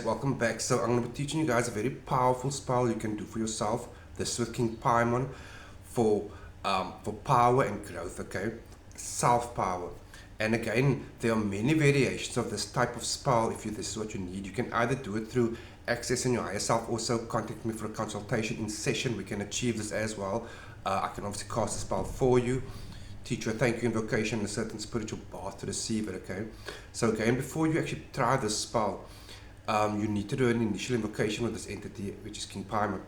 Welcome back. So I'm going to be teaching you guys a very powerful spell you can do for yourself. This is with King Paimon for power and growth. Okay, self power. And again, there are many variations of this type of spell. If this is what you need, you can either do it through accessing your higher self. Also, contact me for a consultation in session. We can achieve this as well. I can obviously cast the spell for you, teach you a thank you invocation, and a certain spiritual path to receive it. Okay, so again, before you actually try this spell, you need to do an initial invocation with this entity, which is King Paimon.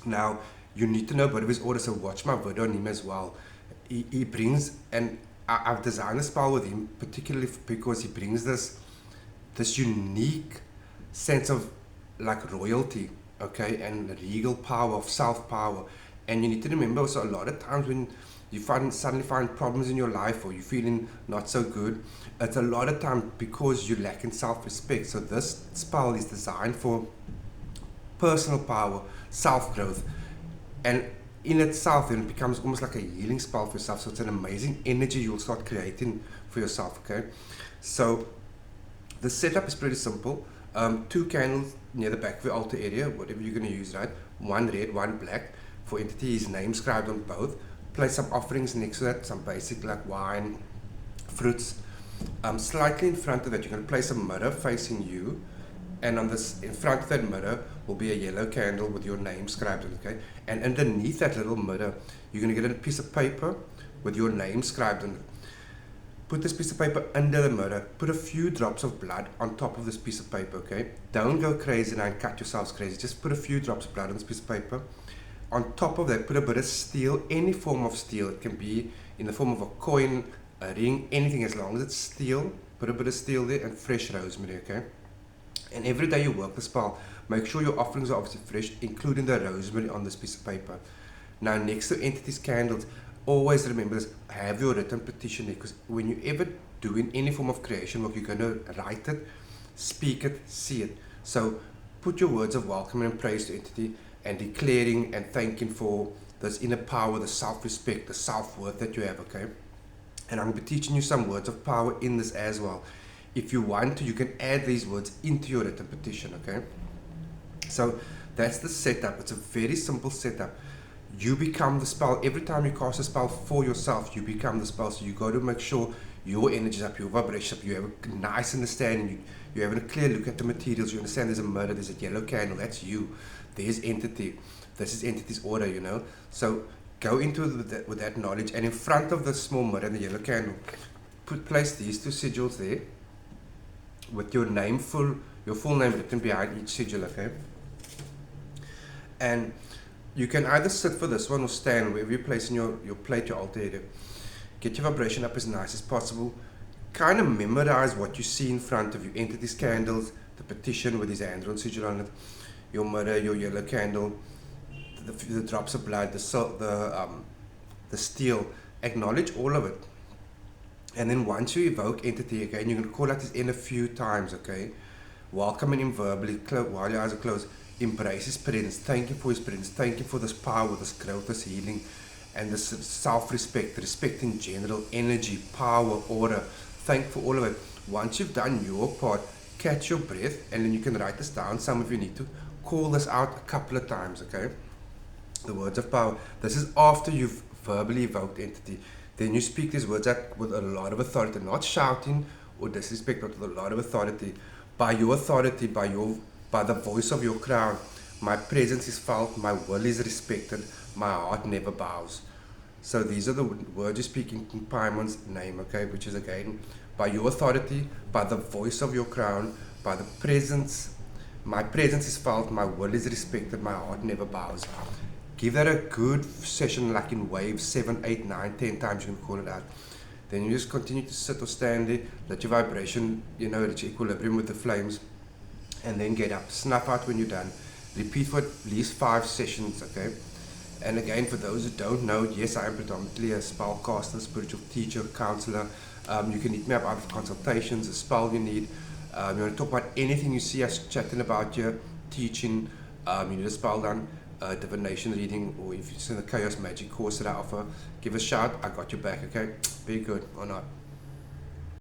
Now, you need to know a bit of his order, so watch my video on him as well. He brings, and I've designed a spell with him particularly because he brings this unique sense of like royalty, okay, and regal power of self power. And you need to remember also, a lot of times when you suddenly find problems in your life, or you're feeling not so good, it's a lot of time because you lack in self-respect. So this spell is designed for personal power, self-growth, and in itself then it becomes almost like a healing spell for yourself. So it's an amazing energy you'll start creating for yourself. Okay, so the setup is pretty simple. 2 candles near the back of the altar area, whatever you're going to use, right? 1 red, 1 black. For entity, his name scribed on both. Place some offerings next to that, some basic like wine, fruits. Slightly in front of that, you're going to place a mirror facing you, and on this, in front of that mirror, will be a yellow candle with your name scribed on it. Okay, and underneath that little mirror, you're going to get a piece of paper with your name scribed on it. Put this piece of paper under the mirror. Put a few drops of blood on top of this piece of paper. Okay, don't go crazy now and cut yourselves crazy. Just put a few drops of blood on this piece of paper. On top of that, put a bit of steel, any form of steel. It can be in the form of a coin, a ring, anything as long as it's steel. Put a bit of steel there and fresh rosemary, okay? And every day you work the spell, make sure your offerings are obviously fresh, including the rosemary on this piece of paper. Now, next to entities candles, always remember this, have your written petition there, because when you ever doing any form of creation work, you're going to write it, speak it, see it. So put your words of welcome and praise to entity, and declaring and thanking for this inner power, the self-respect, the self-worth that you have, okay? And I'm going to be teaching you some words of power in this as well. If you want to, you can add these words into your written petition, okay? So that's the setup. It's a very simple setup. You become the spell. Every time you cast a spell for yourself, you become the spell. So you got to make sure your energy is up, your vibration up, you have a nice understanding, you're having a clear look at the materials, you understand there's a mirror, there's a yellow candle, that's you. There's entity. This is entity's order, you know. So go into it with that knowledge, and in front of the small mirror and the yellow candle, place these 2 sigils there with your full name written behind each sigil, okay? And you can either sit for this one or stand wherever you're placing your plate, your altar area. Get your vibration up as nice as possible. Kind of memorize what you see in front of you. Entity's candles, the petition with his hand-drawn sigil on it, your mirror, your yellow candle, the drops of blood, the steel. Acknowledge all of it. And then once you evoke entity again, you're going to call out his name a few times, okay? Welcoming him verbally, while your eyes are closed. Embrace his presence. Thank you for his presence. Thank you for this power, this growth, this healing, and this self-respect, respect in general, energy, power, order. Thank you for all of it. Once you've done your part, catch your breath, and then you can write this down. Some of you need to call this out a couple of times, okay? The words of power. This is after you've verbally evoked entity. Then you speak these words out with a lot of authority, not shouting or disrespect, but with a lot of authority. By your authority, by the voice of your crown, my presence is felt, my will is respected, my heart never bows. So these are the words you speak in King Paimon's name, okay? Which is again, by your authority, by the voice of your crown, by the presence, my presence is felt, my will is respected, my heart never bows. Give that a good session, like in waves, 7, 8, 9, 10 times you can call it out. Then you just continue to sit or stand there, let your vibration, reach equilibrium with the flames, and then get up. Snuff out when you're done. Repeat for at least 5 sessions, okay? And again, for those who don't know, yes, I am predominantly a spellcaster, spiritual teacher, counselor. You can hit me up either for consultations, a spell you need. You want to talk about anything you see us chatting about here, teaching, you need a spell done, divination reading, or if it's in the chaos magic course that I offer, give a shout. I got your back, okay? Be good or not.